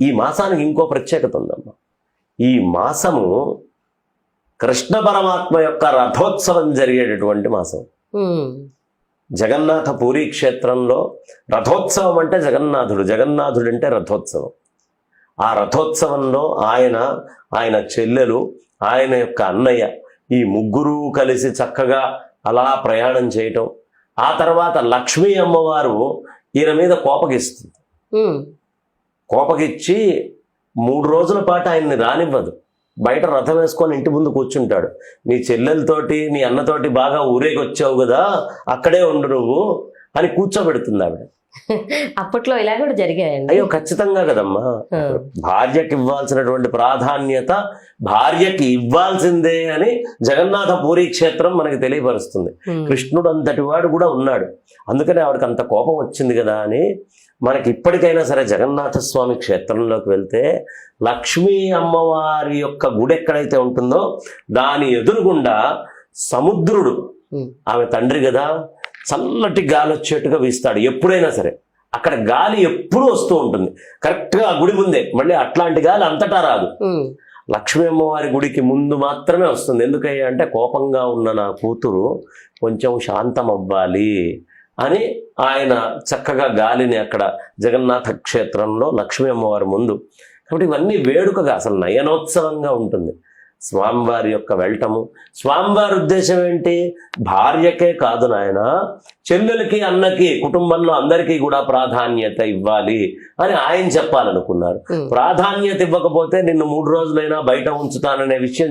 ఈ మాసానికి ఇంకో ప్రత్యేకత ఉందమ్మా. ఈ మాసము కృష్ణ పరమాత్మ యొక్క రథోత్సవం జరిగేటటువంటి మాసం. జగన్నాథ పూరీ క్షేత్రంలో రథోత్సవం అంటే జగన్నాథుడు అంటే రథోత్సవం. ఆ రథోత్సవంలో ఆయన చెల్లెలు, ఆయన యొక్క అన్నయ్య, ఈ ముగ్గురు కలిసి చక్కగా అలా ప్రయాణం చేయటం. ఆ తర్వాత లక్ష్మీ అమ్మవారు ఈయన మీద కోపగిస్తుంది. కోపగిచ్చి 3 రోజుల పాటు ఆయన్ని రానివ్వదు. బయట రథం వేసుకొని ఇంటి ముందు కూర్చుంటాడు. నీ చెల్లెలతోటి నీ అన్నతోటి బాగా ఊరేగి వచ్చావు కదా, అక్కడే ఉండు నువ్వు అని కూర్చోబెడుతుంది ఆవిడ. అప్పట్లో ఇలా కూడా జరిగాయండి. అయ్యో ఖచ్చితంగా కదమ్మా. భార్యకి ఇవ్వాల్సినటువంటి ప్రాధాన్యత భార్యకి ఇవ్వాల్సిందే అని జగన్నాథ పూరీ క్షేత్రం మనకి తెలియపరుస్తుంది. కృష్ణుడు అంతటి వాడు కూడా ఉన్నాడు, అందుకని ఆవిడకి అంత కోపం వచ్చింది కదా అని. మనకి ఇప్పటికైనా సరే జగన్నాథ స్వామి క్షేత్రంలోకి వెళ్తే లక్ష్మీ అమ్మవారి యొక్క గుడి ఎక్కడైతే ఉంటుందో దాని ఎదురుగుండా సముద్రుడు, ఆమె తండ్రి కదా, చల్లటి గాలి వచ్చేట్టుగా వీస్తాడు ఎప్పుడైనా సరే. అక్కడ గాలి ఎప్పుడూ వస్తూ ఉంటుంది కరెక్ట్గా ఆ గుడి ముందే. మళ్ళీ అట్లాంటి గాలి అంతటా రాదు, లక్ష్మీ అమ్మవారి గుడికి ముందు మాత్రమే వస్తుంది. ఎందుకయ్యా అంటే కోపంగా ఉన్న నా కూతురు కొంచెం శాంతం అవ్వాలి అని ఆయన చక్కగా గాలిని అక్కడ జగన్నాథ క్షేత్రంలో లక్ష్మీ అమ్మవారి ముందు. కాబట్టి ఇవన్నీ వేడుకగా అసలు నయనోత్సవంగా ఉంటుంది స్వామివారి యొక్క వెళ్ళటము. స్వామివారి ఉద్దేశం ఏంటి? భార్యకే కాదు నాయన, చెల్లెలకి, అన్నకి, కుటుంబంలో అందరికీ కూడా ప్రాధాన్యత ఇవ్వాలి అని ఆయన చెప్పాలనుకున్నారు. ప్రాధాన్యత ఇవ్వకపోతే నిన్ను 3 రోజులైనా బయట ఉంచుతాననే విషయం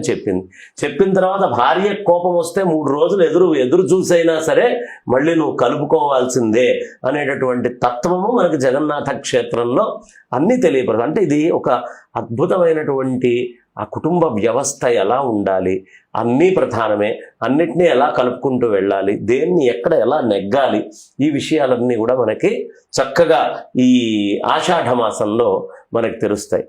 చెప్పిన తర్వాత భార్య కోపం వస్తే 3 రోజులు ఎదురు చూసైనా సరే మళ్ళీ నువ్వు కలుపుకోవాల్సిందే అనేటటువంటి తత్వము మనకి జగన్నాథ క్షేత్రంలో అన్నీ తెలియపడదు. అంటే ఇది ఒక అద్భుతమైనటువంటి ఆ కుటుంబ వ్యవస్థ ఎలా ఉండాలి, అన్నీ ప్రధానమే, అన్నిటినీ ఎలా కలుపుకుంటూ వెళ్ళాలి, దేన్ని ఎక్కడ ఎలా నెగ్గాలి, ఈ విషయాలన్నీ కూడా మనకి చక్కగా ఈ ఆషాఢ మాసంలో మనకి తెలుస్తాయి.